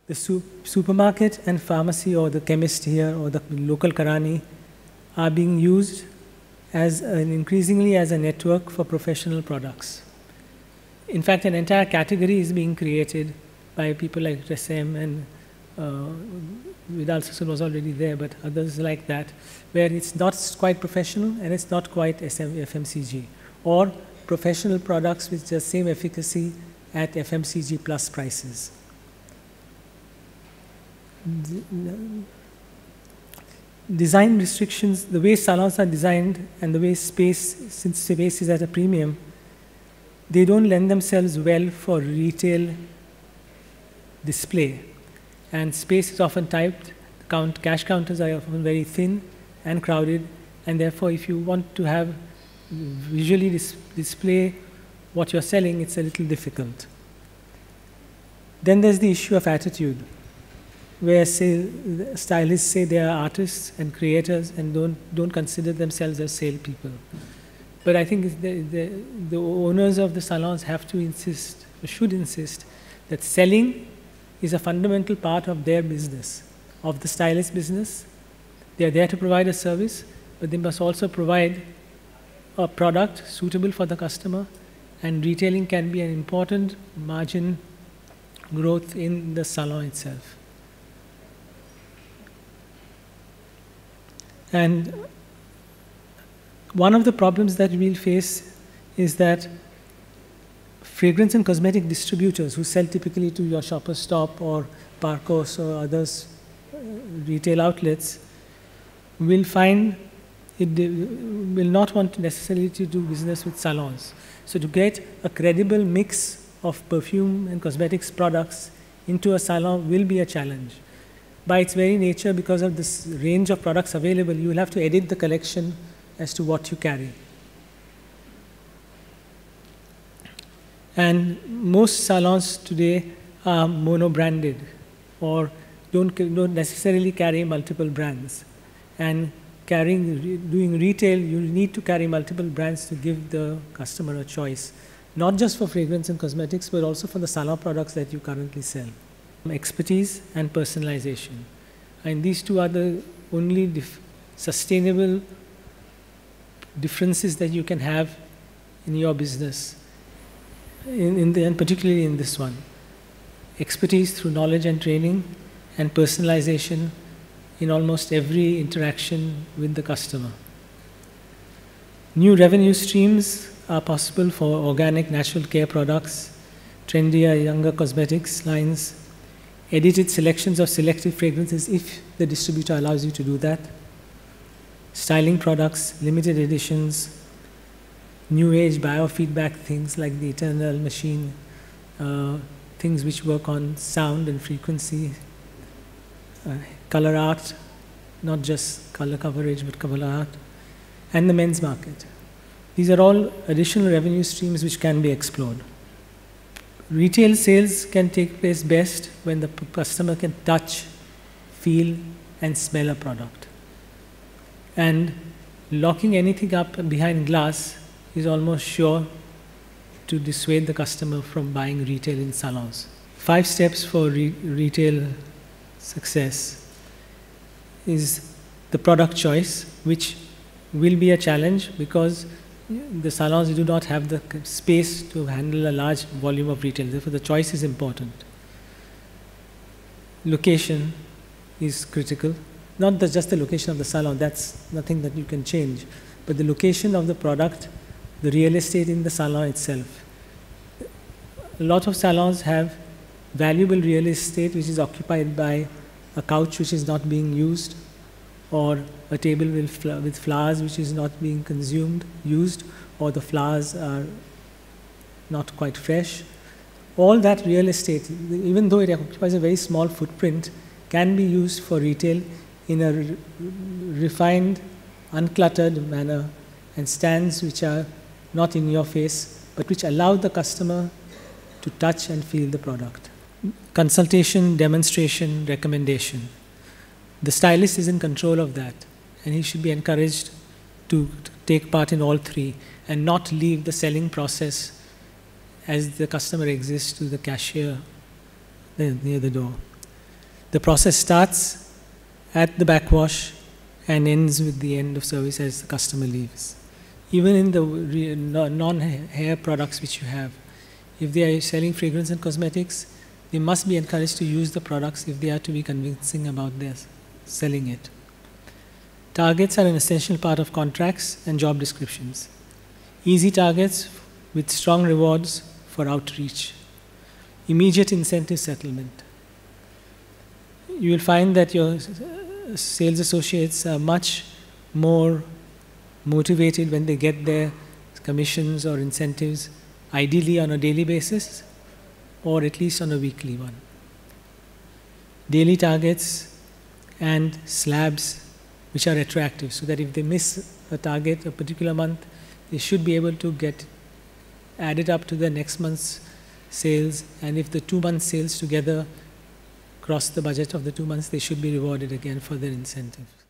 The supermarket and pharmacy, or the chemist here, or the local Karani, are being used as increasingly as a network for professional products. In fact, an entire category is being created by people like Resem, and Vidal Sassoon was already there, but others like that, where it's not quite professional and it's not quite FMCG, or professional products with the same efficacy at FMCG plus prices. Design restrictions, the way salons are designed and the way since space is at a premium, they don't lend themselves well for retail display. And space is often tight, cash counters are often very thin and crowded, and therefore if you want to have visually display what you're selling, it's a little difficult. Then there's the issue of attitude, where stylists say they are artists and creators and don't consider themselves as salespeople. But I think the owners of the salons have to insist, or should insist, that selling is a fundamental part of their business, of the stylist business. They are there to provide a service, but they must also provide a product suitable for the customer, and retailing can be an important margin growth in the salon itself. And one of the problems that we'll face is that fragrance and cosmetic distributors who sell typically to your Shoppers Stop or Parcos or others retail outlets will find will not want necessarily to do business with salons. So to get a credible mix of perfume and cosmetics products into a salon will be a challenge. By its very nature, because of this range of products available, you will have to edit the collection as to what you carry. And most salons today are mono-branded, or don't necessarily carry multiple brands. And doing retail, you need to carry multiple brands to give the customer a choice, not just for fragrance and cosmetics, but also for the salon products that you currently sell. Expertise and personalization. And these two are the only sustainable differences that you can have in your business, and particularly in this one. Expertise through knowledge and training, and personalization in almost every interaction with the customer. New revenue streams are possible for organic natural care products, trendier, younger cosmetics lines, edited selections of selective fragrances if the distributor allows you to do that, styling products, limited editions, new age biofeedback things like the Eternal Machine, things which work on sound and frequency, color art, not just color coverage but color art, and the men's market. These are all additional revenue streams which can be explored. Retail sales can take place best when the customer can touch, feel, and smell a product. And locking anything up behind glass is almost sure to dissuade the customer from buying retail in salons. 5 steps for retail success is the product choice, which will be a challenge because the salons do not have the space to handle a large volume of retail. Therefore, the choice is important. Location is critical. Not just the location of the salon, that's nothing that you can change, but the location of the product, the real estate in the salon itself. A lot of salons have valuable real estate which is occupied by a couch which is not being used, or a table with flowers which is not being used, or the flowers are not quite fresh. All that real estate, even though it occupies a very small footprint, can be used for retail in a refined, uncluttered manner, and stands which are not in your face, but which allow the customer to touch and feel the product. Consultation, demonstration, recommendation. The stylist is in control of that, and he should be encouraged to take part in all 3 and not leave the selling process as the customer exists to the cashier near the door. The process starts at the backwash and ends with the end of service as the customer leaves. Even in the non-hair products which you have, if they are selling fragrance and cosmetics, they must be encouraged to use the products if they are to be convincing about their selling it. Targets are an essential part of contracts and job descriptions. Easy targets with strong rewards for outreach. Immediate incentive settlement. You will find that your sales associates are much more motivated when they get their commissions or incentives, ideally on a daily basis or at least on a weekly one. Daily targets and slabs which are retroactive, so that if they miss a target a particular month, they should be able to get added up to the next month's sales, and if the 2 months' sales together cross the budget of the 2 months, they should be rewarded again for their incentives.